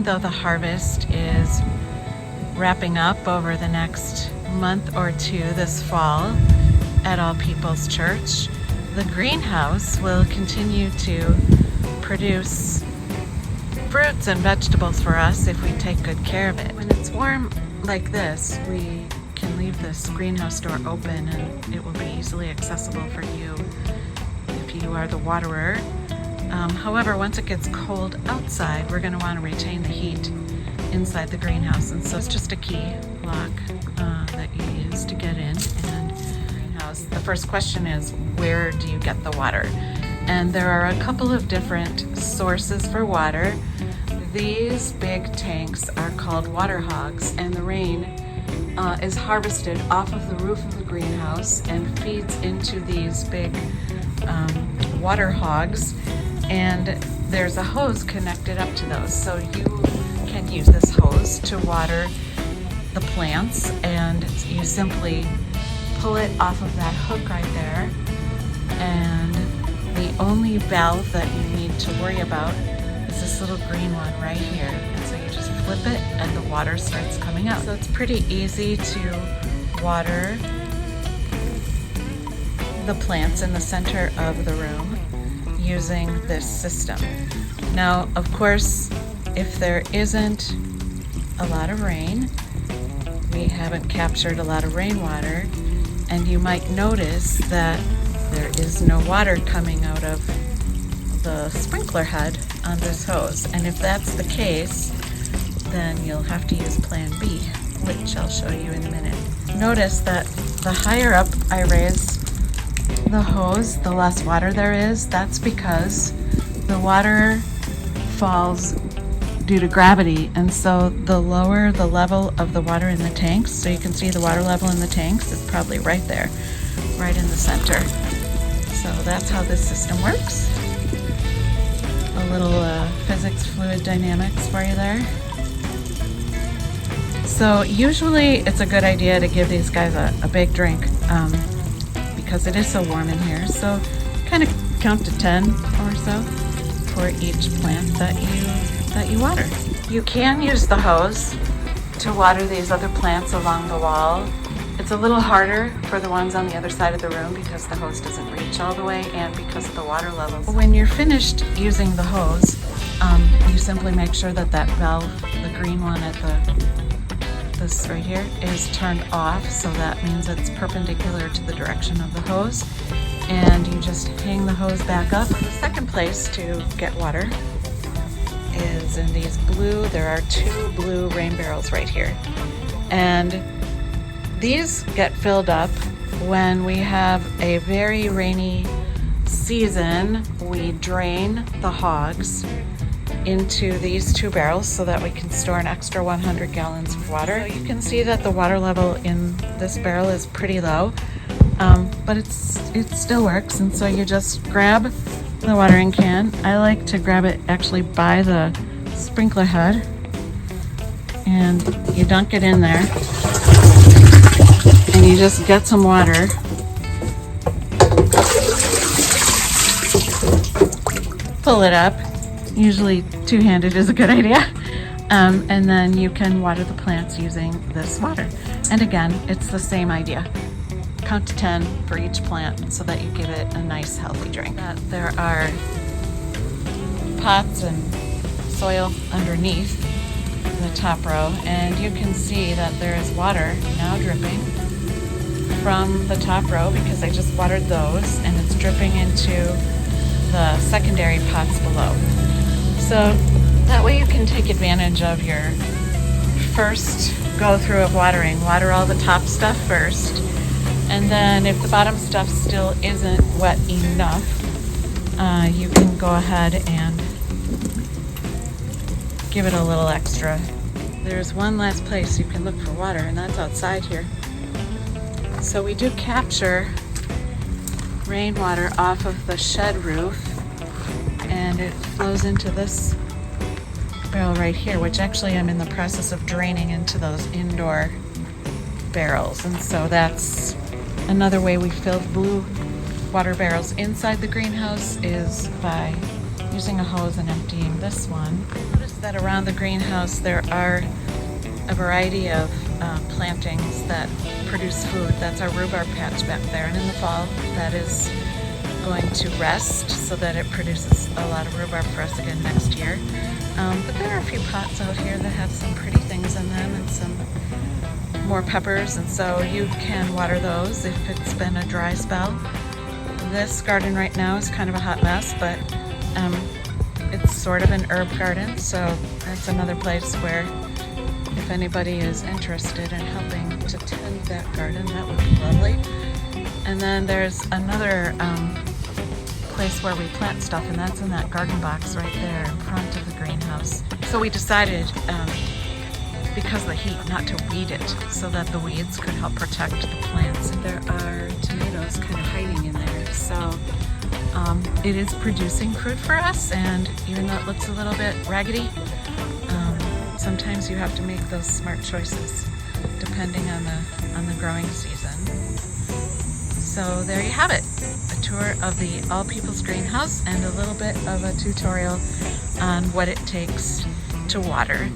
though the harvest is wrapping up over the next month or two this fall at All Peoples Church, the greenhouse will continue to produce fruits and vegetables for us if we take good care of it. When it's warm like this, we can leave this greenhouse door open and it will be easily accessible for you if you are the waterer. However, once it gets cold outside, we're going to want to retain the heat inside the greenhouse, and so it's just a key lock that you use to get in. And the first question is, where do you get the water? And there are a couple of different sources for water. These big tanks are called water hogs, and the rain is harvested off of the roof of the greenhouse and feeds into these big water hogs, and there's a hose connected up to those, so you can use this hose to water the plants, and you simply pull it off of that hook right there, and the only valve that you need to worry about is this little green one right here, and so you just flip it and the water starts coming out. So it's pretty easy to water the plants in the center of the room using this system. Now, of course, if there isn't a lot of rain, we haven't captured a lot of rainwater, and you might notice that there is no water coming out of the sprinkler head on this hose. And if that's the case, then you'll have to use Plan B, which I'll show you in a minute. Notice that the higher up I raise the hose, the less water there is. That's because the water falls due to gravity, and so the lower the level of the water in the tanks, so you can see the water level in the tanks is probably right there, right in the center. So that's how this system works. A little physics, fluid dynamics for you there. So usually it's a good idea to give these guys a big drink because it is so warm in here. So kind of count to 10 or so for each plant that you water. You can use the hose to water these other plants along the wall. It's a little harder for the ones on the other side of the room because the hose doesn't reach all the way and because of the water levels. When you're finished using the hose, you simply make sure that that valve, the green one at this right here, is turned off. So that means it's perpendicular to the direction of the hose. And you just hang the hose back up. The second place to get water is in these blue, there are 2 blue rain barrels right here. And these get filled up when we have a very rainy season. We drain the hogs into these 2 barrels so that we can store an extra 100 gallons of water. So you can see that the water level in this barrel is pretty low, but it still works. And so you just grab the watering can. I like to grab it actually by the sprinkler head, and you dunk it in there, and you just get some water. Pull it up. Usually two-handed is a good idea. And then you can water the plants using this water. And again, it's the same idea. Count to 10 for each plant so that you give it a nice healthy drink. There are pots and soil underneath the top row, and you can see that there is water now dripping from the top row because I just watered those, and it's dripping into the secondary pots below. So that way you can take advantage of your first go through of watering. Water all the top stuff first, and then if the bottom stuff still isn't wet enough, you can go ahead and give it a little extra. There's one last place you can look for water, and that's outside here. So we do capture rainwater off of the shed roof, and it flows into this barrel right here, which actually I'm in the process of draining into those indoor barrels. And so that's another way we fill blue water barrels inside the greenhouse, is by using a hose and emptying this one. Notice that around the greenhouse there are a variety of plantings that produce food. That's our rhubarb patch back there, and in the fall that is going to rest so that it produces a lot of rhubarb for us again next year. But there are a few pots out here that have some pretty things in them and some more peppers, and so you can water those if it's been a dry spell. This garden right now is kind of a hot mess, but it's sort of an herb garden, so that's another place where if anybody is interested in helping to tend that garden, that would be lovely. And then there's another place where we plant stuff, and that's in that garden box right there in front of the greenhouse. So we decided, because of the heat, not to weed it so that the weeds could help protect the plants. And there are tomatoes kind of hiding in there, so it is producing fruit for us, and even though it looks a little bit raggedy, sometimes you have to make those smart choices depending on the growing season. So there you have it, a tour of the All Peoples Greenhouse and a little bit of a tutorial on what it takes to water.